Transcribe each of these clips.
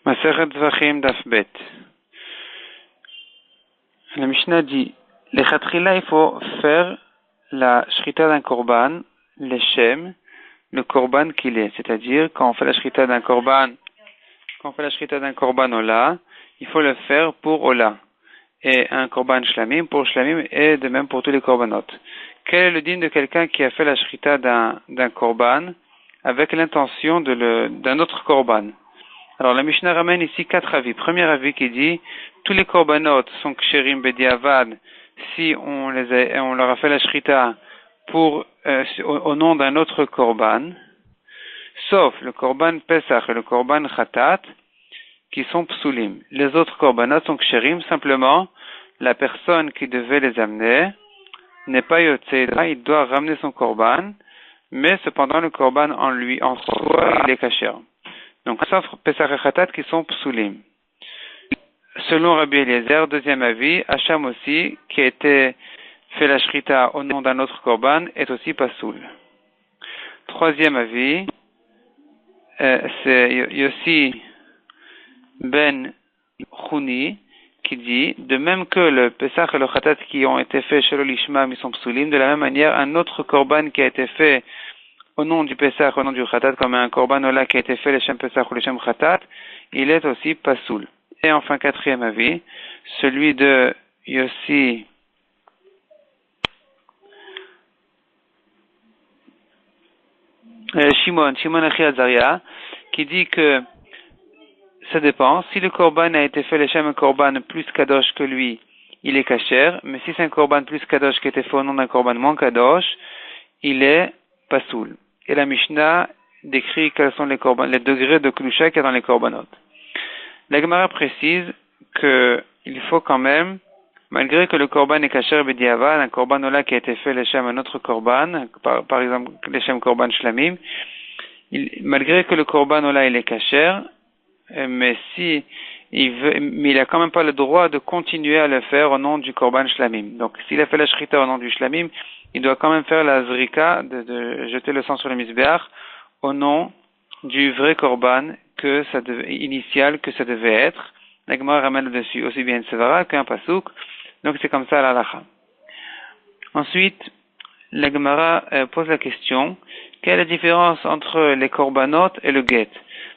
Masechet Zvachim Daf Bet. La Mishnah dit, les Khatrila, il faut faire la shrita d'un korban, l'Eshem, le korban qu'il est. C'est-à-dire, quand on fait la shrita d'un korban, Ola, il faut le faire pour Ola. Et un korban shlamim pour shlamim et de même pour tous les korbanot. Quel est le din de quelqu'un qui a fait la shrita d'un korban avec l'intention d'un autre korban? Alors la Mishnah ramène ici 4 avis. Premier avis qui dit tous les korbanot sont ksherim bediavad si on leur a fait la shrita pour au nom d'un autre korban, sauf le korban pesach et le korban khatat qui sont psulim. Les autres korbanot sont ksherim, simplement la personne qui devait les amener n'est pas yotzeda, il doit ramener son korban, mais cependant le korban en soi il est kasher. Donc, sauf Pesach et Khatat qui sont psulim. Selon Rabbi Eliezer, deuxième avis, Hacham aussi, qui a été fait la shrita au nom d'un autre korban, est aussi pasoul. Troisième avis, c'est Yossi ben Chouni, qui dit, de même que le Pesach et le Khatat qui ont été faits chez l'Ishmam, ils sont psulim, de la même manière, un autre korban qui a été fait au nom du Pesach, au nom du Khatat, comme un korban ola qui a été fait le Shem Pesach ou le Shem Khatat, il est aussi pasoul. Et enfin, quatrième avis, celui de Yossi Shimon Achi Azaria, qui dit que ça dépend. Si le korban a été fait le Shem korban plus kadosh que lui, il est kasher, mais si c'est un korban plus kadosh qui a été fait au nom d'un korban moins kadosh, il est pasoul. Et la Mishnah décrit quels sont les degrés de Kedusha qu'il y a dans les korbanot. La Gemara précise qu'il faut quand même, malgré que le korban est kasher bediavad, un korban ola qui a été fait l'Eshem un autre korban, par exemple l'Eshem korban shlamim, malgré que le korban ola il est kasher, mais il a quand même pas le droit de continuer à le faire au nom du korban shlamim. Donc s'il a fait la shrita au nom du shlamim, il doit quand même faire la zrika, de jeter le sang sur le misbeach, au nom du vrai korban initial que ça devait être. La Gemara ramène dessus aussi bien une sevara qu'un pasouk. Donc c'est comme ça la halacha. Ensuite, la Gemara pose la question, quelle est la différence entre les korbanot et le get?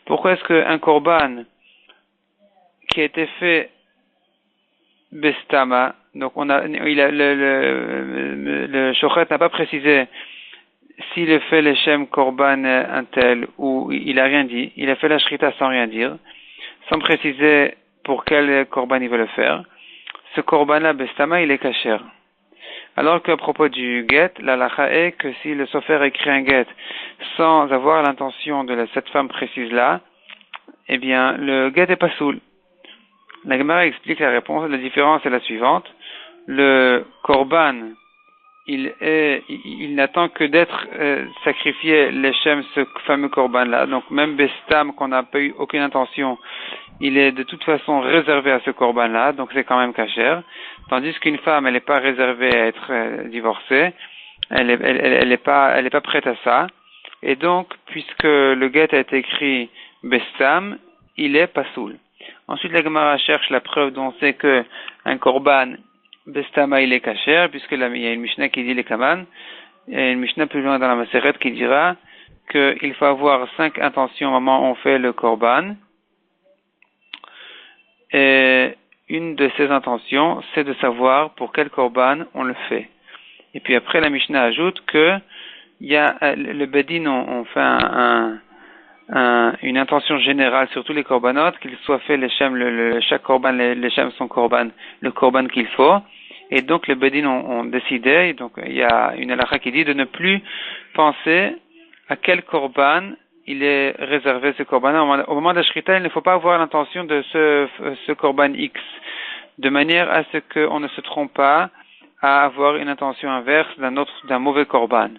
Pourquoi est-ce qu'un korban qui a été fait bestama, donc le shochet n'a pas précisé s'il a fait l'Eshem korban un tel ou il a rien dit, il a fait la shrita sans rien dire, sans préciser pour quel korban il veut le faire. Ce korban-là, bestama, il est kasher. Alors qu'à propos du get, la lacha est que si le sofer écrit un get sans avoir l'intention de cette femme précise-là, eh bien, le get est pasoul. La Gemara explique la réponse. La différence est la suivante. Le korban, il n'attend que d'être sacrifié l'Eshem, ce fameux korban-là. Donc même bestam, qu'on n'a pas eu aucune intention, il est de toute façon réservé à ce korban-là, donc c'est quand même kasher. Tandis qu'une femme, elle n'est pas réservée à être divorcée, elle est pas prête à ça. Et donc, puisque le get a été écrit bestam, il est pasoul. Ensuite, la Gemara cherche la preuve dont c'est que un korban bestama il est kasher, puisque il y a une Mishnah qui dit les kaman, et une Mishnah plus loin dans la Maseret qui dira qu'il faut avoir 5 intentions au moment où on fait le korban. Et une de ces intentions, c'est de savoir pour quel korban on le fait. Et puis après, la Mishnah ajoute que il y a le bedin, on fait une intention générale sur tous les korbanot, qu'il soit fait chaque korban, l'Eshem son korban, le korban qu'il faut. Et donc les bedin ont décidé, donc il y a une halakha qui dit de ne plus penser à quel korban il est réservé ce korban. Au moment de la shrita, il ne faut pas avoir l'intention de ce korban X, de manière à ce qu'on ne se trompe pas à avoir une intention inverse d'un mauvais korban.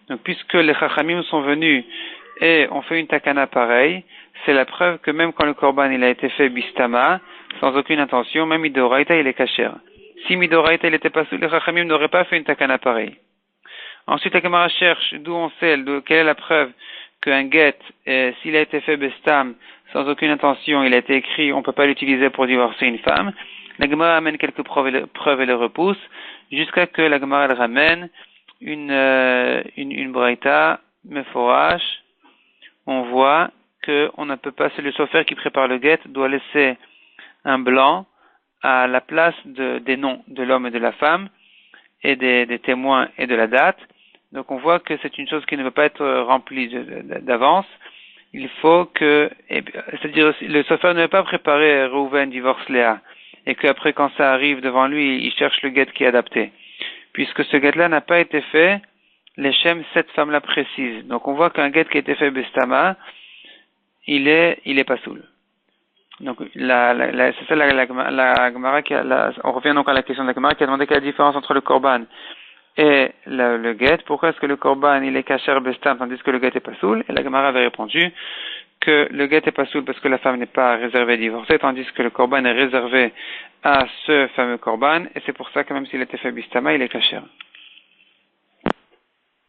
Donc puisque les chachamim sont venus et on fait une takana pareille, c'est la preuve que même quand le korban il a été fait bistama, sans aucune intention, même midoraita il est kasher. Si midoraita il était pas sous, les chachamim n'auraient pas fait une takana pareille. Ensuite la Gemara cherche d'où on sait, quelle est la preuve qu'un get, s'il a été fait bestam, sans aucune intention, il a été écrit, on ne peut pas l'utiliser pour divorcer une femme. La Gemara amène quelques preuves et le repousse, jusqu'à que la Gemara elle ramène une braïta meforash. On voit que on ne peut pas, c'est le sofer qui prépare le guet, doit laisser un blanc à la place des noms de l'homme et de la femme, et des témoins et de la date. Donc on voit que c'est une chose qui ne peut pas être remplie d'avance. Il faut que, c'est-à-dire le sofer ne veut pas préparer Reuven divorce Léa, et qu'après quand ça arrive devant lui, il cherche le guet qui est adapté. Puisque ce guet-là n'a pas été fait, l'échem, cette femme-là précise. Donc on voit qu'un guet qui a été fait Bestama, il est pas soul. Donc c'est ça la Gemara on revient donc à la question de la Gemara qui a demandé quelle est la différence entre le korban et le guet. Pourquoi est-ce que le korban il est kasher bestam tandis que le guet est pas soul? Et la Gemara avait répondu que le guet est pas soul parce que la femme n'est pas réservée à divorcer, tandis que le korban est réservé à ce fameux korban, et c'est pour ça que même s'il était fait bistama, il est kasher.